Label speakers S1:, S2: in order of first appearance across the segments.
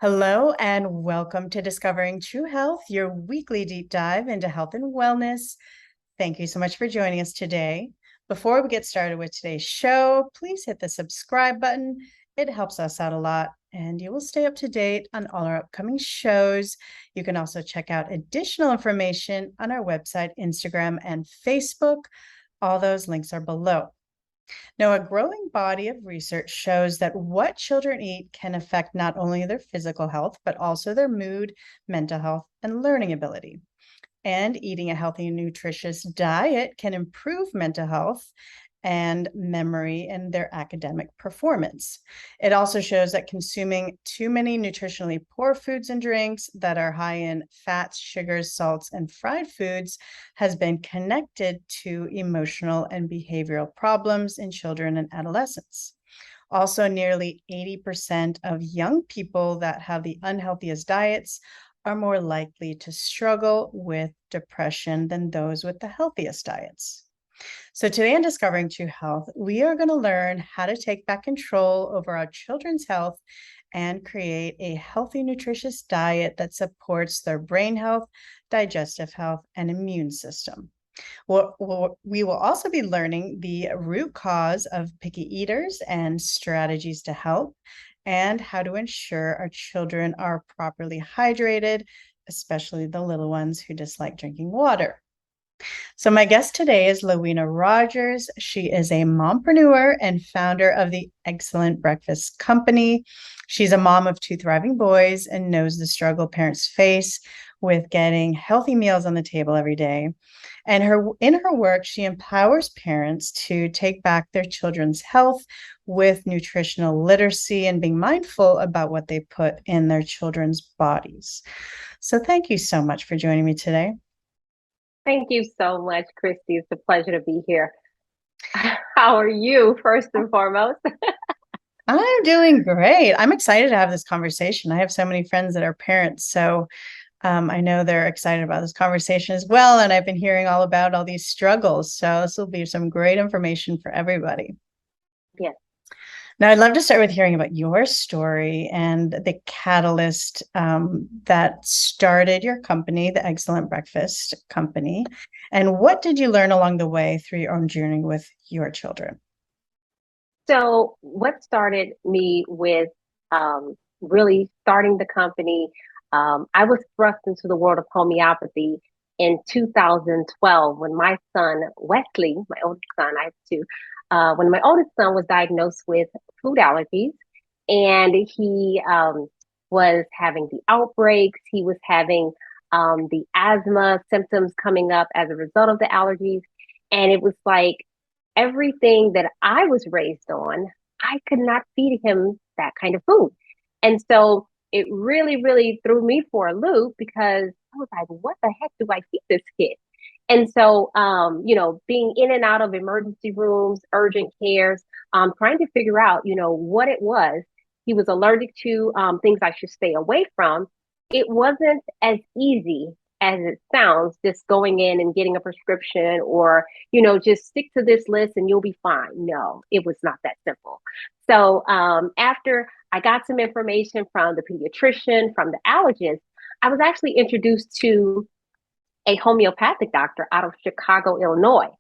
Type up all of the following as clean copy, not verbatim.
S1: Hello, and welcome to Discovering True Health, your weekly deep dive into health and wellness. Thank you so much for joining us today. Before we get started with today's show, please hit the subscribe button. It helps us out a lot, and you will stay up to date on all our upcoming shows. You can also check out additional information on our website, Instagram, and Facebook. All those links are below. Now, a growing body of research shows that what children eat can affect not only their physical health, but also their mood, mental health, and learning ability. And eating a healthy and nutritious diet can improve mental health and memory and their academic performance. It also shows that consuming too many nutritionally poor foods and drinks that are high in fats, sugars, salts, and fried foods has been connected to emotional and behavioral problems in children and adolescents. Also, nearly 80% of young people that have the unhealthiest diets are more likely to struggle with depression than those with the healthiest diets. So, today on Discovering True Health, we are going to learn how to take back control over our children's health and create a healthy, nutritious diet that supports their brain health, digestive health, and immune system. We will also be learning the root cause of picky eaters and strategies to help, and how to ensure our children are properly hydrated, especially the little ones who dislike drinking water. So, my guest today is Lowena Rogers. She is a mompreneur and founder of the Excellent Breakfast Company. She's a mom of two thriving boys and knows the struggle parents face with getting healthy meals on the table every day. And in her work, she empowers parents to take back their children's health with nutritional literacy and being mindful about what they put in their children's bodies. So, thank you so much for joining me today.
S2: Thank you so much, Christy. It's a pleasure to be here. How are you, first and foremost?
S1: I'm doing great. I'm excited to have this conversation. I have so many friends that are parents, so I know they're excited about this conversation as well. And I've been hearing all about all these struggles. So this will be some great information for everybody.
S2: Yes.
S1: Now, I'd love to start with hearing about your story and the catalyst that started your company, the Excellent Breakfast Company. And what did you learn along the way through your own journey with your children?
S2: So, what started me with really starting the company? I was thrust into the world of homeopathy in 2012 when my son, Wesley, my oldest son, I have two, when my oldest son was diagnosed with food allergies and he was having the outbreaks, he was having the asthma symptoms coming up as a result of the allergies. And it was like, everything that I was raised on, I could not feed him that kind of food. And so it really, really threw me for a loop because I was like, what the heck do I feed this kid? And so, being in and out of emergency rooms, urgent cares, trying to figure out, what it was he was allergic to, things I should stay away from. It wasn't as easy as it sounds, just going in and getting a prescription or, just stick to this list and you'll be fine. No, it was not that simple. So after I got some information from the pediatrician, from the allergist, I was actually introduced to a homeopathic doctor out of Chicago, Illinois.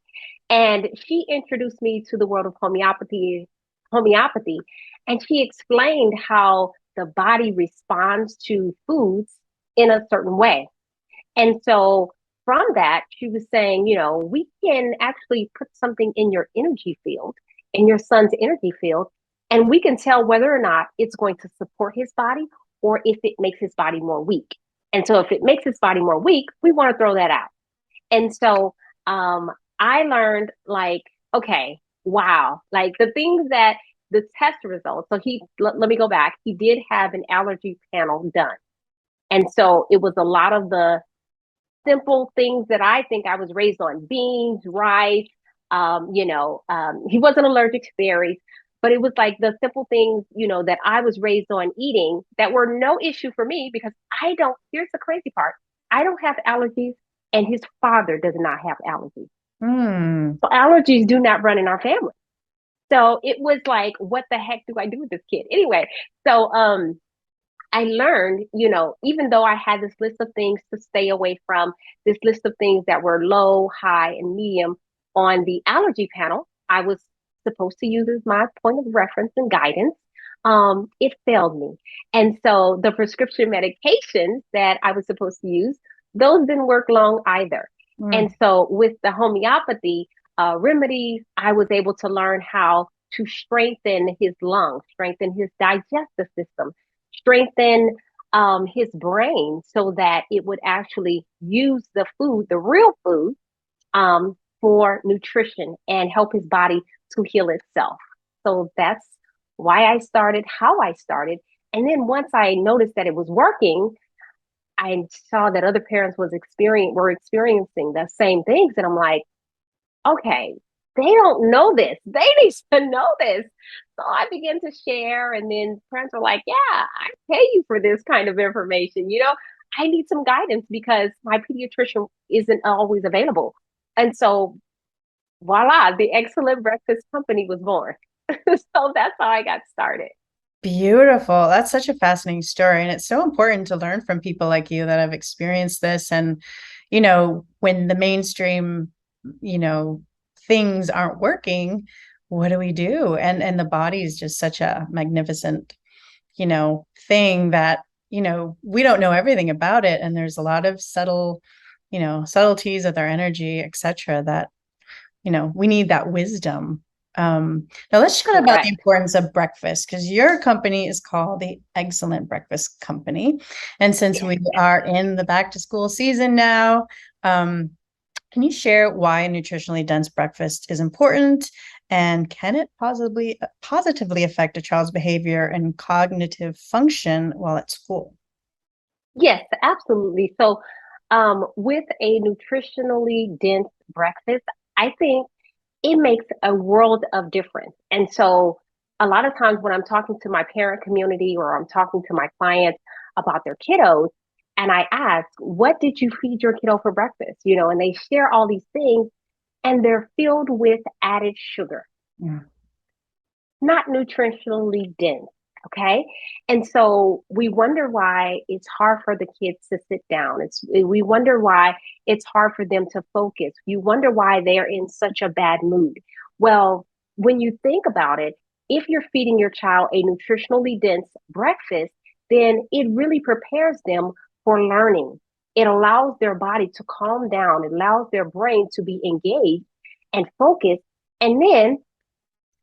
S2: And she introduced me to the world of homeopathy, and she explained how the body responds to foods in a certain way. And so from that, she was saying, we can actually put something in your energy field, in your son's energy field, and we can tell whether or not it's going to support his body or if it makes his body more weak. And so if it makes his body more weak, we want to throw that out. And so I learned like, okay, wow, like the things that the test results. So let me go back. He did have an allergy panel done. And so it was a lot of the simple things that I think I was raised on: beans, rice. He wasn't allergic to berries, but it was like the simple things, that I was raised on eating that were no issue for me because I don't, here's the crazy part: I don't have allergies and his father does not have allergies.
S1: Hmm.
S2: So allergies do not run in our family. So it was like, what the heck do I do with this kid? Anyway, so I learned, even though I had this list of things to stay away from, this list of things that were low, high, and medium on the allergy panel, I was supposed to use as my point of reference and guidance. It failed me. And so the prescription medications that I was supposed to use, those didn't work long either. And
S1: Mm.
S2: so with the homeopathy remedies, I was able to learn how to strengthen his lungs, strengthen his digestive system, strengthen his brain so that it would actually use the food, the real food, for nutrition and help his body to heal itself. So that's why I started, how I started. And then once I noticed that it was working, I saw that other parents were experiencing the same things. And I'm like, okay, they don't know this. They need to know this. So I began to share, and then parents were like, yeah, I pay you for this kind of information. I need some guidance because my pediatrician isn't always available. And so, voila, the Excellent Breakfast Company was born. So that's how I got started.
S1: Beautiful. That's such a fascinating story. And it's so important to learn from people like you that have experienced this. And, when the mainstream, you know, things aren't working, what do we do? And the body is just such a magnificent, thing that, we don't know everything about it. And there's a lot of subtleties with our energy, etc., that we need that wisdom. Now let's chat about the
S2: Correct.
S1: importance of breakfast because your company is called the Excellent Breakfast Company. And since
S2: Yes.
S1: we are in the back to school season now, um, can you share why a nutritionally dense breakfast is important? And can it positively affect a child's behavior and cognitive function while at school?
S2: Yes, absolutely. So, with a nutritionally dense breakfast, I think it makes a world of difference. And so a lot of times when I'm talking to my parent community or I'm talking to my clients about their kiddos, and I ask, what did you feed your kiddo for breakfast? And they share all these things and they're filled with added sugar,
S1: Yeah.
S2: not nutritionally dense. Okay. And so we wonder why it's hard for the kids to sit down. We wonder why it's hard for them to focus. You wonder why they're in such a bad mood. Well, when you think about it, if you're feeding your child a nutritionally dense breakfast, then it really prepares them for learning. It allows their body to calm down. It allows their brain to be engaged and focused. And then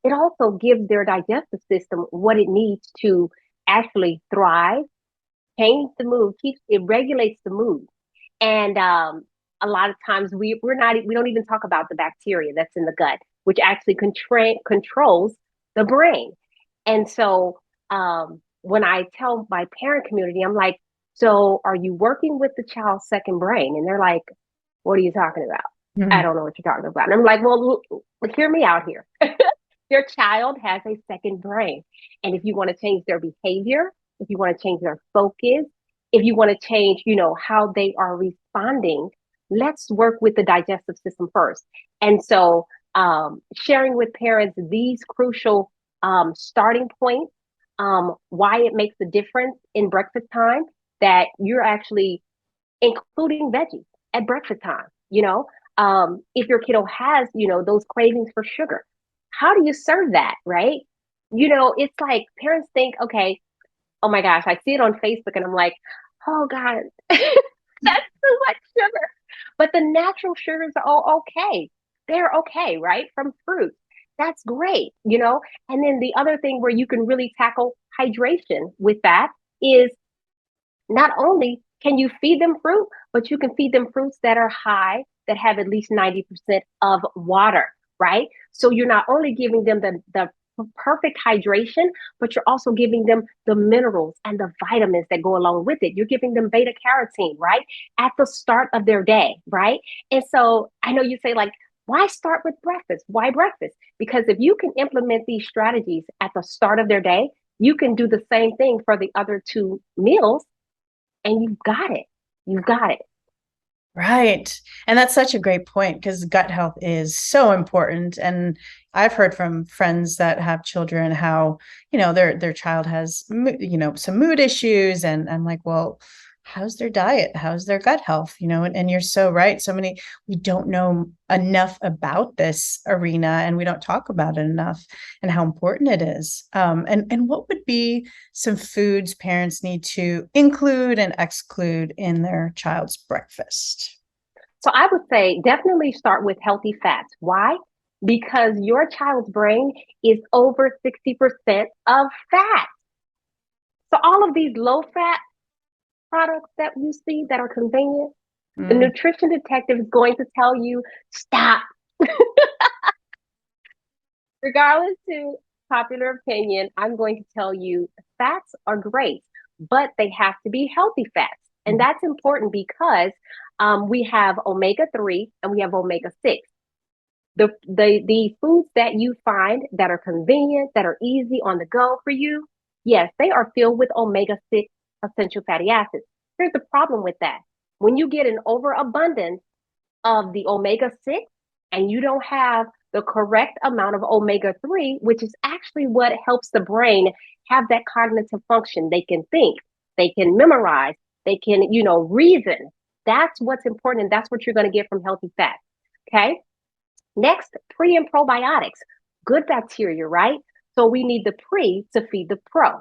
S2: it also gives their digestive system what it needs to actually thrive, change the mood, keeps it regulates the mood. And a lot of times we don't even talk about the bacteria that's in the gut, which actually controls the brain. And so when I tell my parent community, I'm like, so are you working with the child's second brain? And they're like, what are you talking about? I
S1: Mhm.
S2: don't know what you're talking about. And I'm like, well, hear me out here. Your child has a second brain. And if you want to change their behavior, if you want to change their focus, if you want to change, how they are responding, let's work with the digestive system first. And so sharing with parents these crucial starting points, why it makes a difference in breakfast time, that you're actually including veggies at breakfast time. If your kiddo has, those cravings for sugar, how do you serve that, right? It's like parents think, okay, oh my gosh, I see it on Facebook and I'm like, oh God, that's too much sugar. But the natural sugars are all okay. They're okay, right? From fruit. That's great. And then the other thing where you can really tackle hydration with that is not only can you feed them fruit, but you can feed them fruits that are high, that have at least 90% of water, right? So you're not only giving them the perfect hydration, but you're also giving them the minerals and the vitamins that go along with it. You're giving them beta carotene, right? At the start of their day, right? And so I know you say, like, why start with breakfast? Why breakfast? Because if you can implement these strategies at the start of their day, you can do the same thing for the other two meals and you've got it. You've got it.
S1: Right. And that's such a great point because gut health is so important. And I've heard from friends that have children how, their child has, some mood issues. And I'm like, well, how's their diet? How's their gut health? And you're so right. We don't know enough about this arena and we don't talk about it enough and how important it is. And what would be some foods parents need to include and exclude in their child's breakfast?
S2: So I would say definitely start with healthy fats. Why? Because your child's brain is over 60% of fat. So all of these low fat products that you see that are convenient, the
S1: Mm,
S2: nutrition detective is going to tell you, stop. Regardless to popular opinion, I'm going to tell you fats are great, but they have to be healthy fats. And
S1: mm,
S2: that's important because we have omega-3 and we have omega-6. The foods that you find that are convenient, that are easy on the go for you, yes, they are filled with omega-6 essential fatty acids. Here's the problem with that. When you get an overabundance of the omega-6 and you don't have the correct amount of omega-3, which is actually what helps the brain have that cognitive function. They can think, they can memorize, they can, reason. That's what's important. And that's what you're going to get from healthy fats. Okay. Next, pre and probiotics, good bacteria, right? So we need the pre to feed the pro.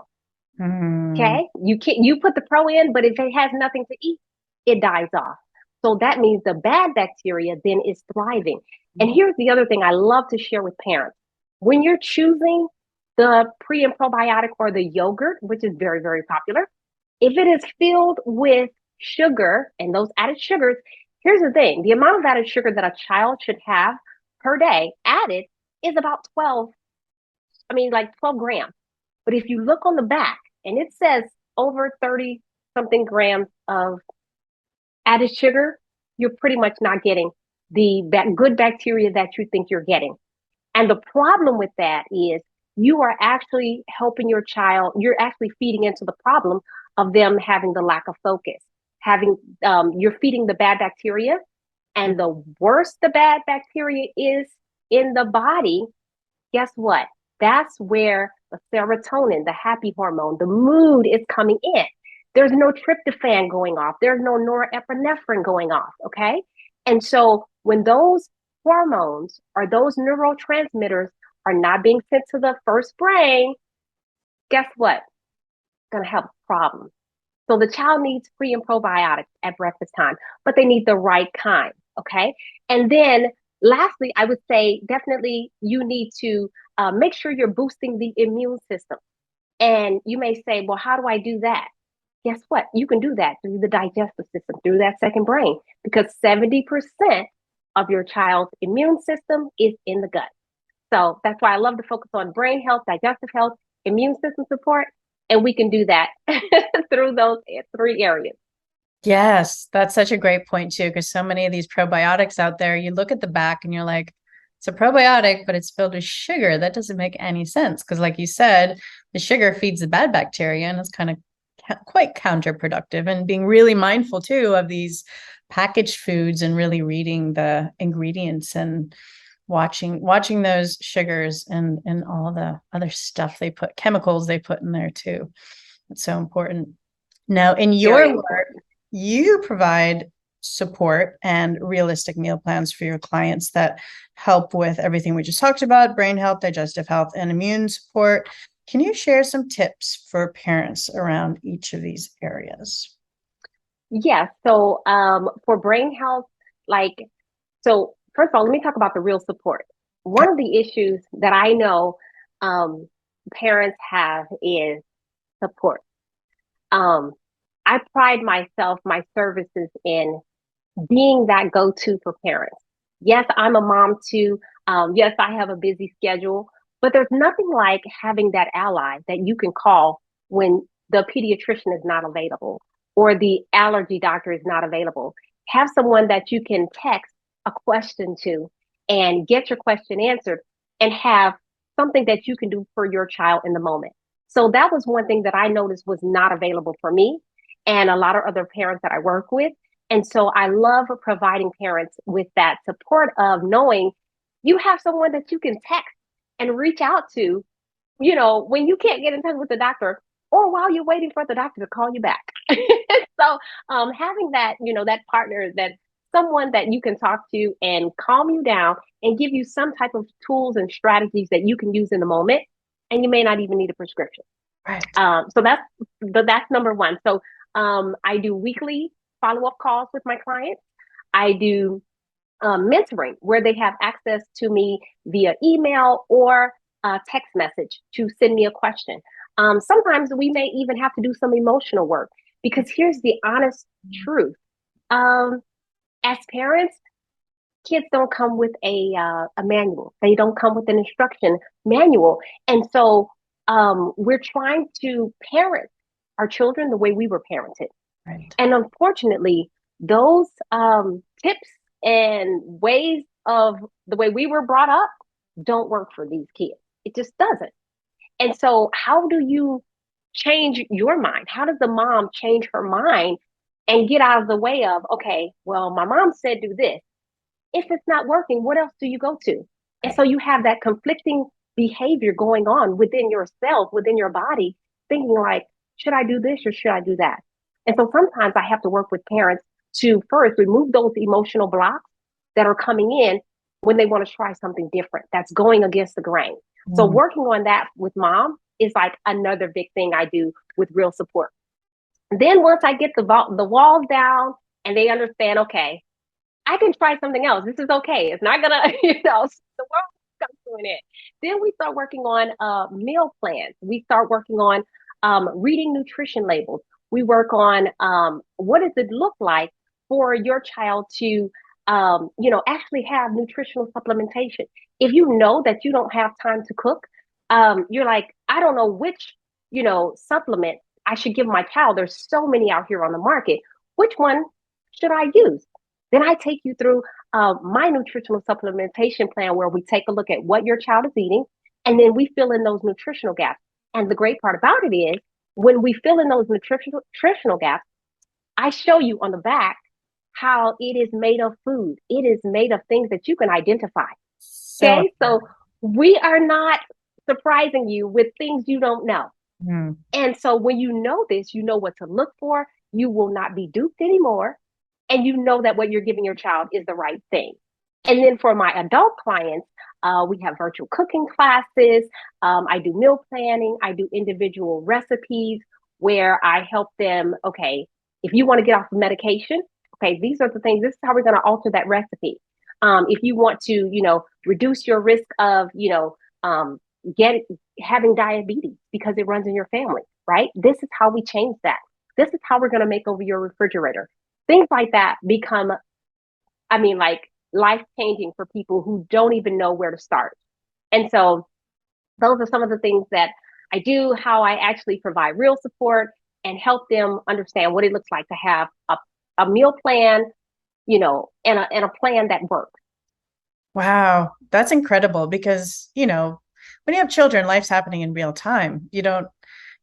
S1: mm.
S2: Okay. You put the pro in, but if it has nothing to eat, it dies off. So that means the bad bacteria then is thriving. And here's the other thing I love to share with parents. When you're choosing the pre and probiotic or the yogurt, which is very, very popular, if it is filled with sugar and those added sugars, here's the thing, the amount of added sugar that a child should have per day added is about 12, like 12 grams. But if you look on the back and it says over 30 something grams of added sugar, you're pretty much not getting the good bacteria that you think you're getting. And the problem with that is you are actually helping your child, you're actually feeding into the problem of them having the lack of focus, you're feeding the bad bacteria. And the worse the bad bacteria is in the body, guess what? That's where the serotonin, the happy hormone, the mood is coming in. There's no tryptophan going off. There's no norepinephrine going off. Okay. And so when those hormones or those neurotransmitters are not being sent to the first brain, guess what? It's going to have a problem. So the child needs pre and probiotics at breakfast time, but they need the right kind. Okay. And then lastly, I would say definitely you need to make sure you're boosting the immune system. And you may say, well, how do I do that? Guess what? You can do that through the digestive system, through that second brain, because 70% of your child's immune system is in the gut. So that's why I love to focus on brain health, digestive health, immune system support, and we can do that through those three areas.
S1: Yes, that's such a great point too, because so many of these probiotics out there, you look at the back and you're like, it's a probiotic, but it's filled with sugar. That doesn't make any sense. Because, like you said, the sugar feeds the bad bacteria and it's kind of quite counterproductive. And being really mindful too of these packaged foods and really reading the ingredients and watching those sugars and all the other stuff they put, chemicals they put in there too. It's so important. Now, in
S2: Very
S1: your work,
S2: important.
S1: you provide support and realistic meal plans for your clients that help with everything we just talked about: brain health, digestive health, and immune support. Can you share some tips for parents around each of these areas?
S2: Yes. So for brain health, like, so first of all, let me talk about the real support. One
S1: Okay.
S2: of the issues that I know um, parents have is support. Um, I pride my services in being that go to for parents. Yes, I'm a mom too. Yes, I have a busy schedule, but there's nothing like having that ally that you can call when the pediatrician is not available or the allergy doctor is not available. Have someone that you can text a question to and get your question answered and have something that you can do for your child in the moment. So that was one thing that I noticed was not available for me and a lot of other parents that I work with. And so I love providing parents with that support of knowing you have someone that you can text and reach out to, when you can't get in touch with the doctor or while you're waiting for the doctor to call you back. So having that, that partner, that someone that you can talk to and calm you down and give you some type of tools and strategies that you can use in the moment, and you may not even need a prescription.
S1: Right.
S2: So that's number one. So I do weekly follow-up calls with my clients. I do mentoring where they have access to me via email or text message to send me a question. Sometimes we may even have to do some emotional work because here's the honest truth. Um, as parents, kids don't come with a manual. They don't come with an instruction manual. And so we're trying to parent our children the way we were parented.
S1: Right.
S2: And unfortunately, those tips and ways of the way we were brought up don't work for these kids. It just doesn't. And so, how do you change your mind? How does the mom change her mind and get out of the way of, okay, well, my mom said do this. If it's not working, what else do you go to? And so you have that conflicting behavior going on within yourself, within your body, thinking like, should I do this or should I do that? And so sometimes I have to work with parents to first remove those emotional blocks that are coming in when they want to try something different that's going against the grain. So
S1: Mm.
S2: working on that with mom is like another big thing I do with real support. Then once I get the walls down and they understand, okay, I can try something else. This is okay. It's not gonna, the world comes to an end. Then we start working on meal plans. We start working on reading nutrition labels. We work on what does it look like for your child to, actually have nutritional supplementation. If you know that you don't have time to cook, you're like, I don't know which, supplement I should give my child. There's so many out here on the market. Which one should I use? Then I take you through my nutritional supplementation plan where we take a look at what your child is eating and then we fill in those nutritional gaps. And the great part about it is when we fill in those nutritional gaps, I show you on the back how it is made of food. It is made of things that you can identify.
S1: So,
S2: Okay, so we are not surprising you with things you don't know.
S1: mm,
S2: And so when you know this, you know what to look for. You will not be duped anymore. And you know that what you're giving your child is the right thing. And then for my adult clients, we have virtual cooking classes. I do meal planning. I do individual recipes where I help them. Okay, if you want to get off of medication, okay, these are the things. This is how we're going to alter that recipe. If you want to, reduce your risk of, get having diabetes because it runs in your family, right? This is how we change that. This is how we're going to make over your refrigerator. Things like that become, like life changing for people who don't even know where to start. And so those are some of the things that I do, how I actually provide real support and help them understand what it looks like to have a meal plan, and a plan that works.
S1: wow, that's incredible because, when you have children, life's happening in real time. You don't,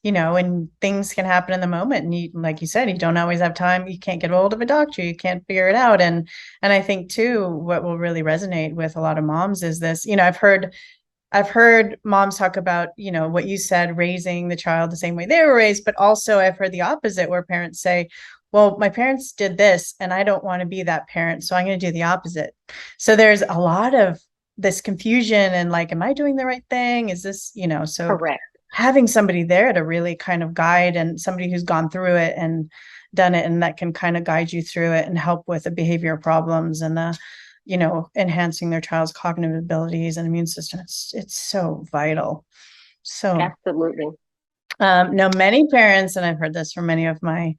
S1: and things can happen in the moment. And you, like you said, you don't always have time. You can't get a hold of a doctor. You can't figure it out. And I think too, what will really resonate with a lot of moms is this, I've heard moms talk about, what you said, raising the child the same way they were raised, but also I've heard the opposite where parents say, well, my parents did this and I don't want to be that parent, so I'm going to do the opposite. So there's a lot of this confusion and like, am I doing the right thing? Is this, so
S2: Correct.
S1: having somebody there to really kind of guide and somebody who's gone through it and done it and that can kind of guide you through it and help with the behavior problems and the enhancing their child's cognitive abilities and immune system. It's so vital. So,
S2: Absolutely.
S1: now many parents, and I've heard this from many of my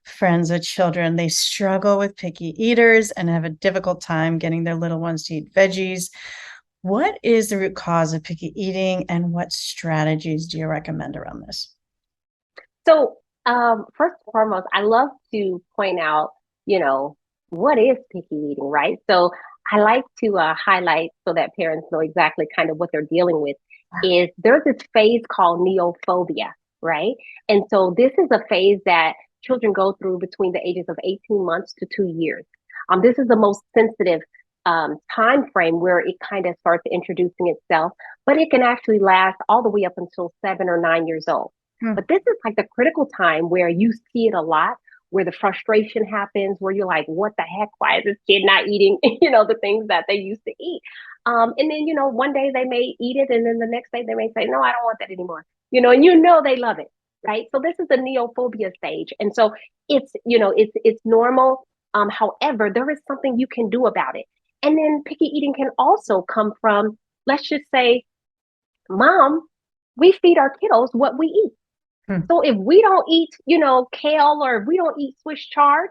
S1: friends with children, they struggle with picky eaters and have a difficult time getting their little ones to eat veggies. What is the root cause of picky eating and what strategies do you recommend around this?
S2: So, first and foremost, I love to point out, what is picky eating, right? So, I like to highlight so that parents know exactly kind of what they're dealing with. Is there's this phase called neophobia, right? And so, this is a phase that children go through between the ages of 18 months to 2 years. This is the most sensitive time frame where it kind of starts introducing itself, but it can actually last all the way up until 7 or 9 years old.
S1: Hmm.
S2: But this is like the critical time where you see it a lot, where the frustration happens, where you're like, what the heck? Why is this kid not eating, the things that they used to eat? And then, one day they may eat it, and then the next day they may say, no, I don't want that anymore. And they love it, right? So this is the neophobia stage. And so it's normal. However, there is something you can do about it. And then picky eating can also come from, let's just say, mom, we feed our kiddos what we eat.
S1: Hmm.
S2: So if we don't eat, kale, or if we don't eat Swiss chard,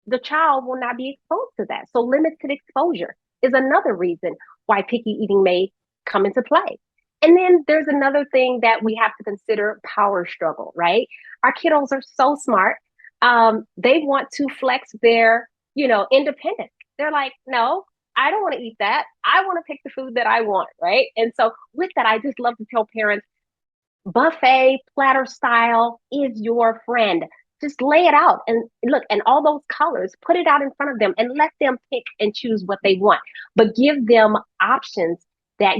S2: the child will not be exposed to that. So limited exposure is another reason why picky eating may come into play. And then there's another thing that we have to consider: power struggle, right? Our kiddos are so smart. They want to flex their, independence. They're like, no, I don't want to eat that. I want to pick the food that I want, right? And so with that, I just love to tell parents, buffet platter style is your friend. Just lay it out and look, and all those colors, put it out in front of them and let them pick and choose what they want. But give them options that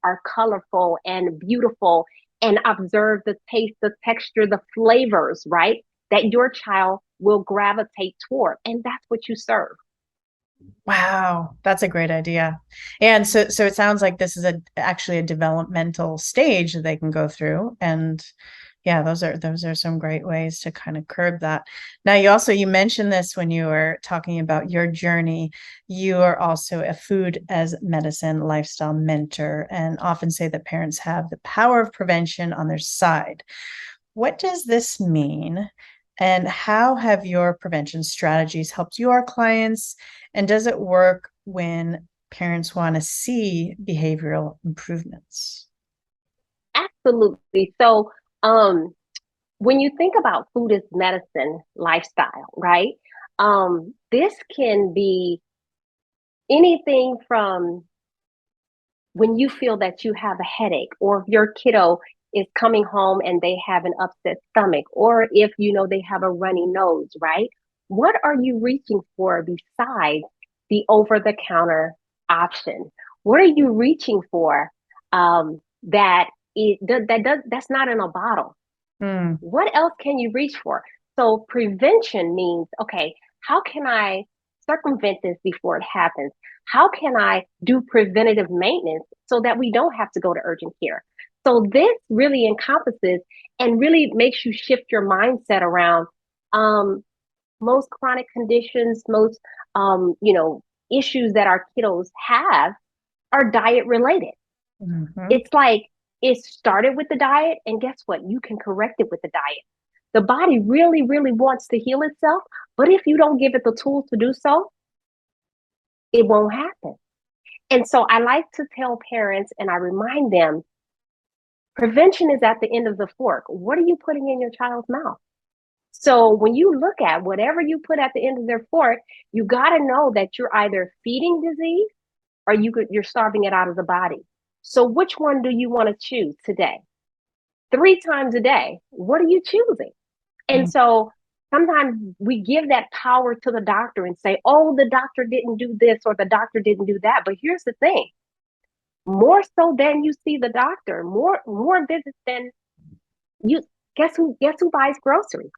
S2: are colorful and beautiful, and observe the taste, the texture, the flavors, right? That your child will gravitate toward. And that's what you serve.
S1: Wow, that's a great idea. And so it sounds like this is actually a developmental stage that they can go through. And yeah, those are some great ways to kind of curb that. Now you mentioned this when you were talking about your journey. You are also a food as medicine lifestyle mentor, and often say that parents have the power of prevention on their side. What does this mean? And how have your prevention strategies helped your clients? And does it work when parents want to see behavioral improvements?
S2: Absolutely. So, when you think about food as medicine lifestyle, right? This can be anything from when you feel that you have a headache, or if your kiddo is coming home and they have an upset stomach, or if they have a runny nose, right? What are you reaching for besides the over-the-counter option? What are you reaching for that that's not in a bottle?
S1: Hmm.
S2: What else can you reach for? So prevention means, okay, how can I circumvent this before it happens? How can I do preventative maintenance so that we don't have to go to urgent care? So this really encompasses and really makes you shift your mindset around um, most chronic conditions, most issues that our kiddos have are diet related.
S1: Mhm.
S2: It's like it started with the diet, and guess what? You can correct it with the diet. The body really, really wants to heal itself, but if you don't give it the tools to do so, it won't happen. And so I like to tell parents, and I remind them, prevention is at the end of the fork. What are you putting in your child's mouth? So when you look at whatever you put at the end of their fork, you got to know that you're either feeding disease or you're starving it out of the body. So which one do you want to choose today? 3 times a day, what are you choosing? And
S1: Mm.
S2: so sometimes we give that power to the doctor and say, oh, the doctor didn't do this or the doctor didn't do that. But here's the thing: more so than you see the doctor, more visits than you. Guess who buys groceries?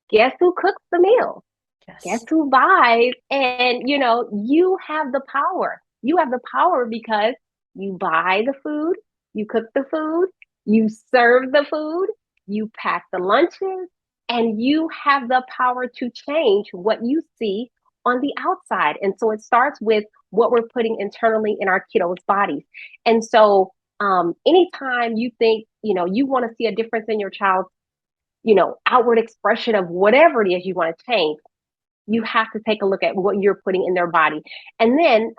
S2: Guess who cooks the meal? Guess
S1: Yes.
S2: who buys? And you have the power. You have the power because you buy the food, you cook the food, you serve the food, you pack the lunches, and you have the power to change what you see on the outside. And so it starts with what we're putting internally in our kiddos' bodies. And so anytime you think, you want to see a difference in your child's, outward expression of whatever it is you want to change, you have to take a look at what you're putting in their body. And then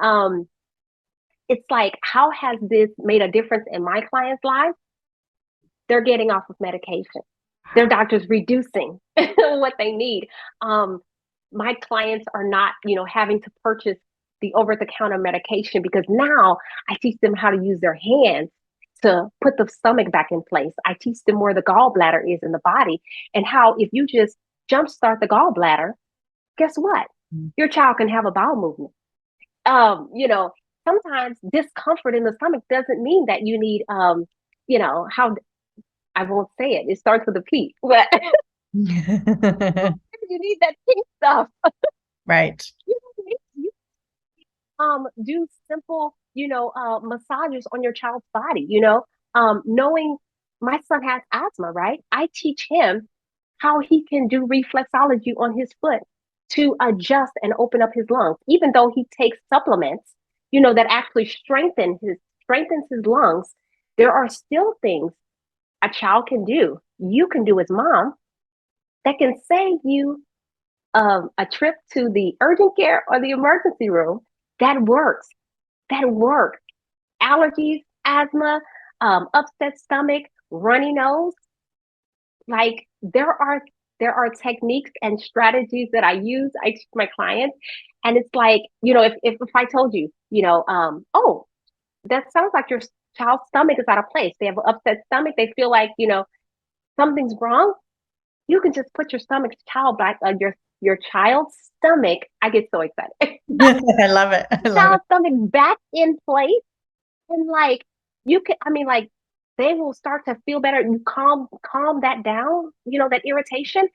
S2: it's like, how has this made a difference in my clients' lives? They're getting off of medication. Their doctor's reducing what they need. My clients are not, having to purchase the over-the-counter medication, because now I teach them how to use their hands to put the stomach back in place. I teach them where the gallbladder is in the body and how if you just jumpstart the gallbladder, guess what? Your child can have a bowel movement. You know, sometimes discomfort in the stomach doesn't mean that you need, how I won't say it. It starts with a P, but you need that pink stuff.
S1: Right.
S2: You do simple, massages on your child's body. Knowing my son has asthma, right? I teach him how he can do reflexology on his foot to adjust and open up his lungs, even though he takes supplements, that actually strengthens his lungs. There are still things a child can do, you can do as mom, that can save you a trip to the urgent care or the emergency room. That works. That works. Allergies, asthma, upset stomach, runny nose. Like there are techniques and strategies that I use. I teach my clients, and it's like, if I told you, oh, that sounds like your child's stomach is out of place. They have an upset stomach. They feel like something's wrong. You can just put your your child's stomach. I get so excited.
S1: I love it. I love it.
S2: Child's stomach back in place, and like you can. I mean, like they will start to feel better. You calm that down. That irritation,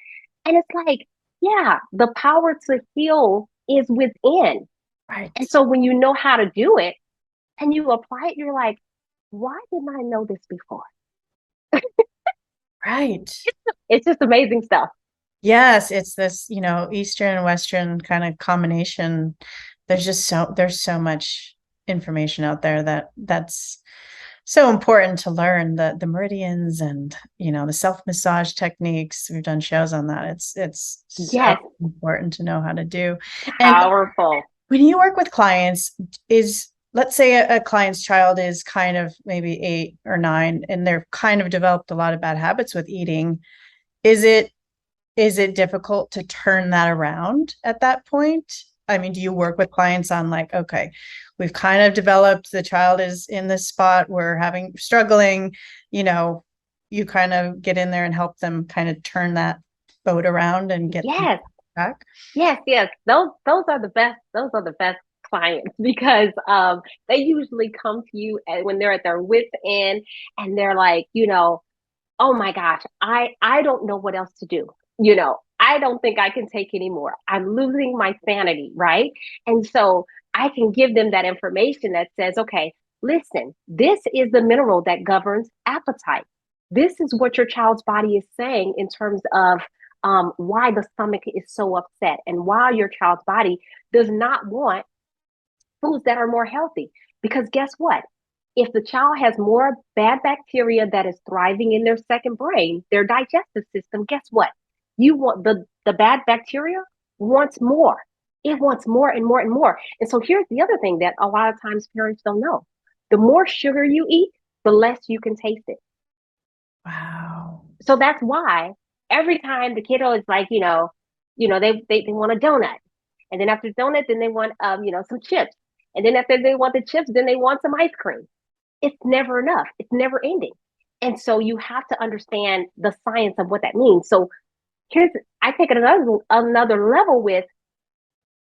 S2: and it's like, yeah, the power to heal is within.
S1: Right.
S2: And so when you know how to do it and you apply it, you're like, why didn't I know this before?
S1: Right.
S2: It's just amazing stuff.
S1: Yes, it's this, Eastern and Western kind of combination. There's so much information out there that's so important to learn the meridians and, the self-massage techniques. We've done shows on that. It's so
S2: Yes,
S1: important to know how to do. And
S2: powerful.
S1: when you work with clients, let's say a client's child is kind of maybe 8 or 9 and they're kind of developed a lot of bad habits with eating. Is it difficult to turn that around at that point? I mean, do you work with clients on like, okay, we've kind of developed, the child is in this spot, we're struggling, you kind of get in there and help them kind of turn that boat around and get them
S2: Yes,
S1: back?
S2: yes. Those are the best. Those are the best clients because they usually come to you when they're at their wits end and they're like, oh my gosh, I don't know what else to do. I don't think I can take anymore. I'm losing my sanity, right? And so I can give them that information that says, okay, listen, this is the mineral that governs appetite. This is what your child's body is saying in terms of why the stomach is so upset and why your child's body does not want foods that are more healthy. Because guess what? If the child has more bad bacteria that is thriving in their second brain, their digestive system, guess what? You want the bad bacteria wants more. It wants more and more and more. And so here's the other thing that a lot of times parents don't know. The more sugar you eat, the less you can taste it.
S1: Wow.
S2: So that's why every time the kiddo is like, they want a donut. And then after donut, then they want some chips. And then after they want the chips, then they want some ice cream. It's never enough. It's never ending. And so you have to understand the science of what that means. So I take it another level with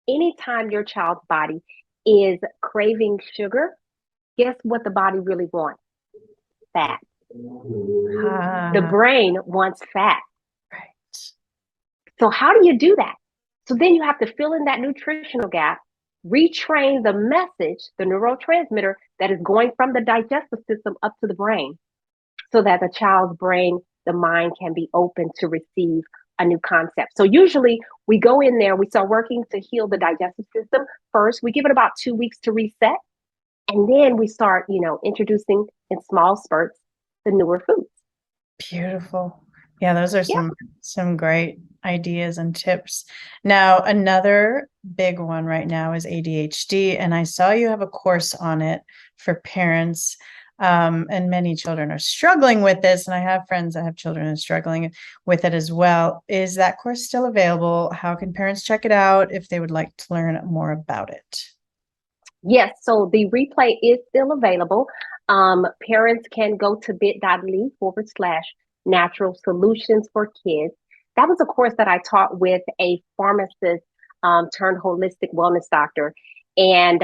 S2: anytime your child's body is craving sugar, guess what the body really wants? Fat. The brain wants fat.
S1: Right.
S2: So how do you do that? So then you have to fill in that nutritional gap, retrain the message, the neurotransmitter that is going from the digestive system up to the brain so that the child's brain, the mind can be open to receive a new concept. So usually we go in there, we start working to heal the digestive system. First, we give it about 2 weeks to reset. And then we start, introducing in small spurts the newer foods.
S1: Beautiful. Yeah, those are
S2: Yeah.
S1: some great ideas and tips. Now, another big one right now is ADHD, and I saw you have a course on it for parents. And many children are struggling with this, and I have friends that have children and struggling with it as well. Is that course still available? How can parents check it out if they would like to learn more about it?
S2: Yes, so the replay is still available. Parents can go to bit.ly/natural solutions for kids. That was a course that I taught with a pharmacist turned holistic wellness doctor. And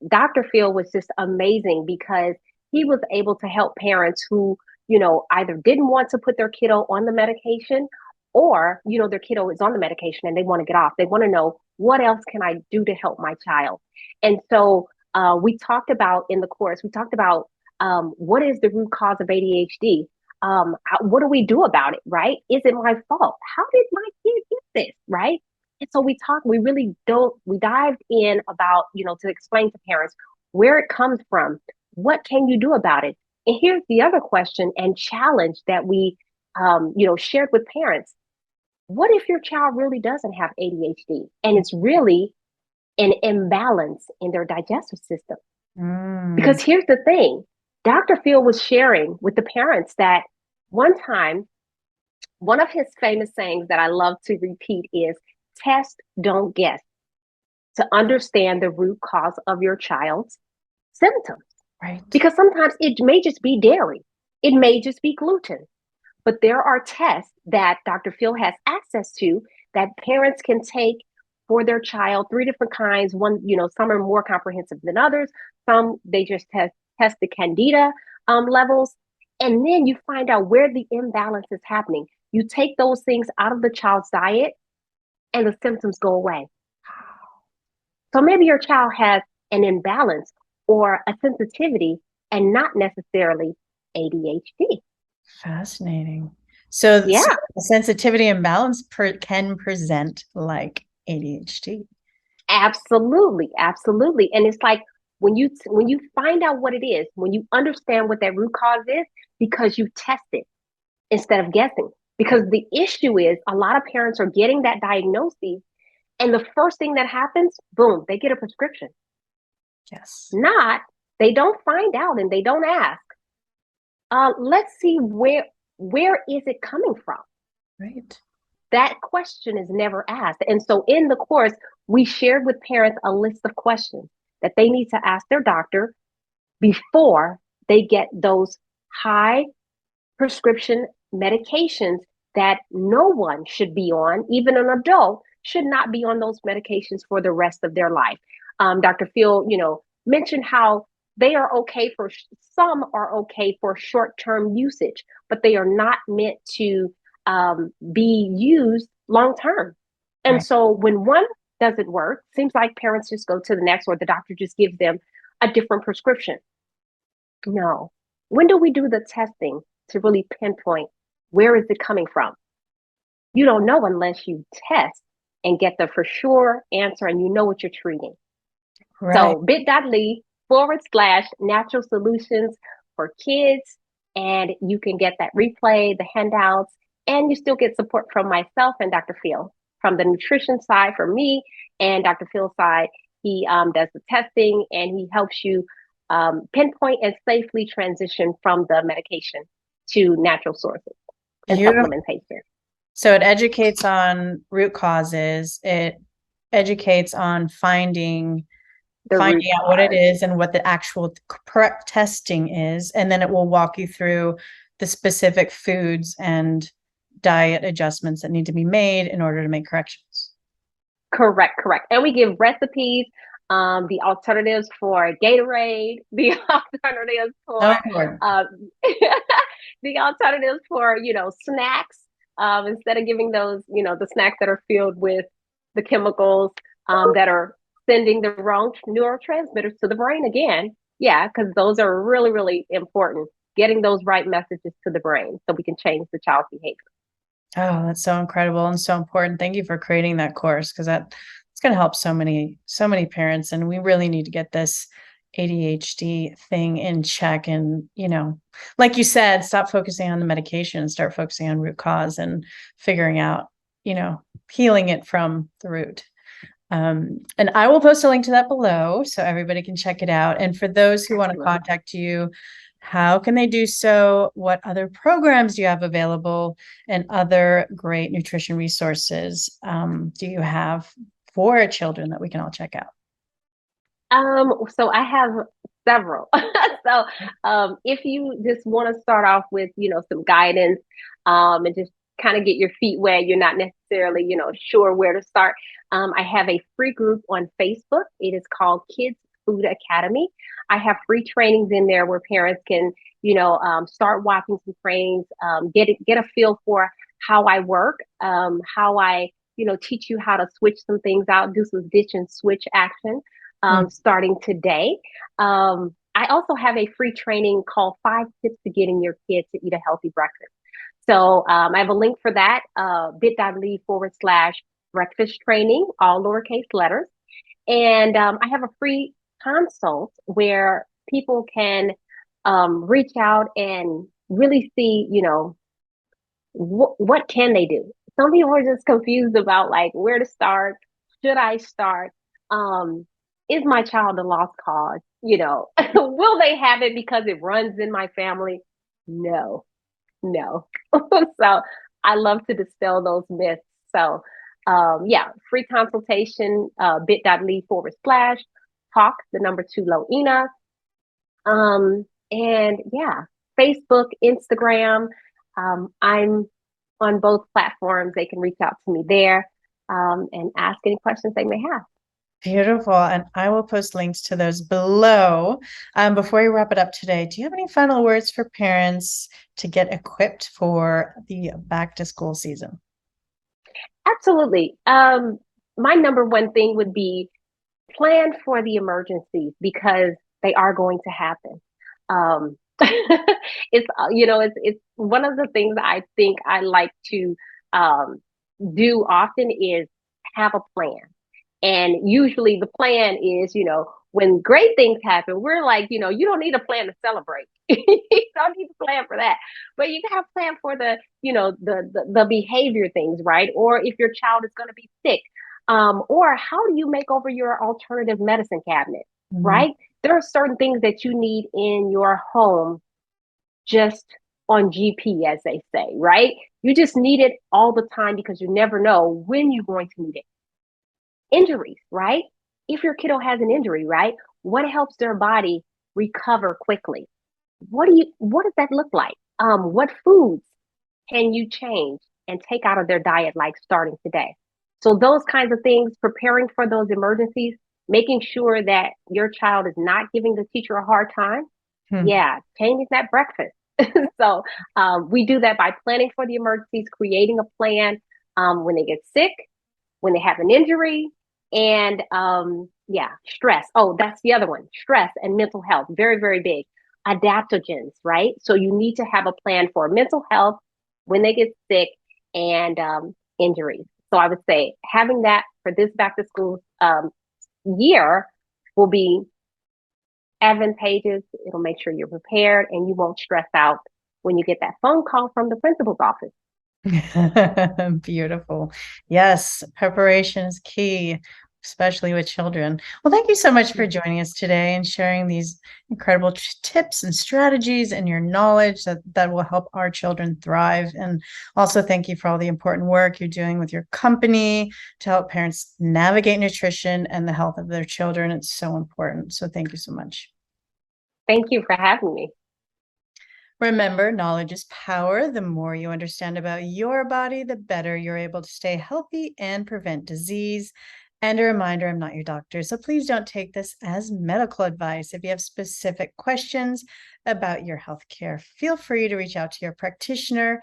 S2: Dr. Phil was just amazing because he was able to help parents who, either didn't want to put their kiddo on the medication or, their kiddo is on the medication and they want to get off. They want to know, what else can I do to help my child? And so we talked about in the course, we talked about what is the root cause of ADHD? What do we do about it, right? Is it my fault? How did my kid get this, right? And so we really we dived in about, to explain to parents where it comes from. What can you do about it? And here's the other question and challenge that we, shared with parents. What if your child really doesn't have ADHD and it's really an imbalance in their digestive system? Because here's the thing, Dr. Phil was sharing with the parents that one time, one of his famous sayings that I love to repeat is, test, don't guess, to understand the root cause of your child's symptoms.
S1: Right.
S2: Because sometimes it may just be dairy, it may just be gluten, but there are tests that Dr. Phil has access to that parents can take for their child, 3 different kinds. One, some are more comprehensive than others. Some, they just test the candida levels. And then you find out where the imbalance is happening. You take those things out of the child's diet and the symptoms go away. So maybe your child has an imbalance or a sensitivity and not necessarily ADHD.
S1: Fascinating. So
S2: Yeah,
S1: sensitivity imbalance can present like ADHD.
S2: absolutely, absolutely. And it's like when you find out what it is, when you understand what that root cause is, because you test it instead of guessing. Because the issue is a lot of parents are getting that diagnosis, and the first thing that happens, boom, they get a prescription.
S1: Yes.
S2: Not, they don't find out and they don't ask. Let's see where is it coming from?
S1: Right.
S2: That question is never asked. And so in the course, we shared with parents a list of questions that they need to ask their doctor before they get those high prescription medications that no one should be on, even an adult should not be on those medications for the rest of their life. Dr. Phil, mentioned how they are okay for some are okay for short-term usage, but they are not meant to be used long-term. And
S1: Right.
S2: so when one doesn't work, seems like parents just go to the next, or the doctor just gives them a different prescription. No. When do we do the testing to really pinpoint where is it coming from? You don't know unless you test and get the for sure answer and you know what you're treating.
S1: Right.
S2: So bit.ly/natural solutions for kids. And you can get that replay, the handouts, and you still get support from myself and Dr. Phil from the nutrition side for me, and Dr. Phil's side. He does the testing and he helps you pinpoint and safely transition from the medication to natural sources and
S1: Beautiful.
S2: supplementation.
S1: So it educates on root causes. It educates on finding out what it is and what the actual correct testing is. And then it will walk you through the specific foods and diet adjustments that need to be made in order to make corrections.
S2: Correct. And we give recipes, the alternatives for Gatorade, the alternatives for the alternatives for snacks. Instead of giving those, the snacks that are filled with the chemicals that are sending the wrong neurotransmitters to the brain again. Yeah, because those are really, really important. Getting those right messages to the brain so we can change the child's behavior.
S1: Oh, that's so incredible and so important. Thank you for creating that course, because it's going to help so many parents. And we really need to get this ADHD thing in check. And, like you said, stop focusing on the medication and start focusing on root cause and figuring out, healing it from the root. And I will post a link to that below so everybody can check it out. And for those who want to contact you, how can they do so? What other programs do you have available and other great nutrition resources do you have for children that we can all check out?
S2: So I have several. So if you just want to start off with, some guidance, and just kind of get your feet wet, you're not necessarily, sure where to start. I have a free group on Facebook. It is called Kids Food Academy. I have free trainings in there where parents can, start watching some trainings, get a feel for how I work, how I, teach you how to switch some things out, do some ditch and switch action, starting today. I also have a free training called 5 Tips to Getting Your Kids to Eat a Healthy Breakfast. So I have a link for that, bit.ly/breakfast training, all lowercase letters. And I have a free consult where people can reach out and really see, what can they do. Some people are just confused about like where to start. Should I start? Is my child a lost cause? Will they have it because it runs in my family? No, no. So I love to dispel those myths. So yeah, free consultation, bit.ly/talk, the number 2 Loina. And yeah, Facebook, Instagram. I'm on both platforms. They can reach out to me there, and ask any questions they may have.
S1: Beautiful. And I will post links to those below. Before we wrap it up today, do you have any final words for parents to get equipped for the back to school season?
S2: Absolutely. My number one thing would be plan for the emergencies because they are going to happen. It's one of the things I think I like to um, do often is have a plan. And usually the plan is, when great things happen, we're like, you don't need a plan to celebrate. You don't need a plan for that. But you have a plan for the behavior things, right? Or if your child is going to be sick, or how do you make over your alternative medicine cabinet,
S1: Mhm.
S2: right? There are certain things that you need in your home just on GP, as they say, right? You just need it all the time because you never know when you're going to need it. Injuries, right? If your kiddo has an injury, right? What helps their body recover quickly? What does that look like? What foods can you change and take out of their diet, like starting today? So those kinds of things, preparing for those emergencies, making sure that your child is not giving the teacher a hard time.
S1: Hmm.
S2: Yeah, changing that breakfast. So we do that by planning for the emergencies, creating a plan when they get sick, when they have an injury, and yeah, stress. Oh, that's the other one. Stress and mental health, very, very big. Adaptogens, right? So you need to have a plan for mental health when they get sick and injuries. So I would say having that for this back to school year will be advantageous. It'll make sure you're prepared and you won't stress out when you get that phone call from the principal's office.
S1: Beautiful. Yes, preparation is key, especially with children. Well, thank you so much for joining us today and sharing these incredible tips and strategies and your knowledge that will help our children thrive. And also thank you for all the important work you're doing with your company to help parents navigate nutrition and the health of their children. It's so important. So thank you so much.
S2: Thank you for having me.
S1: Remember, knowledge is power. The more you understand about your body, the better you're able to stay healthy and prevent disease. And a reminder, I'm not your doctor, so please don't take this as medical advice. If you have specific questions about your healthcare, feel free to reach out to your practitioner.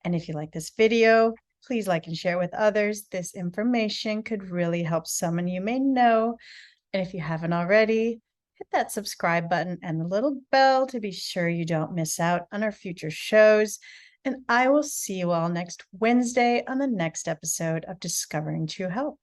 S1: And if you like this video, please like and share with others. This information could really help someone you may know. And if you haven't already, hit that subscribe button and the little bell to be sure you don't miss out on our future shows. And I will see you all next Wednesday on the next episode of Discovering True Health.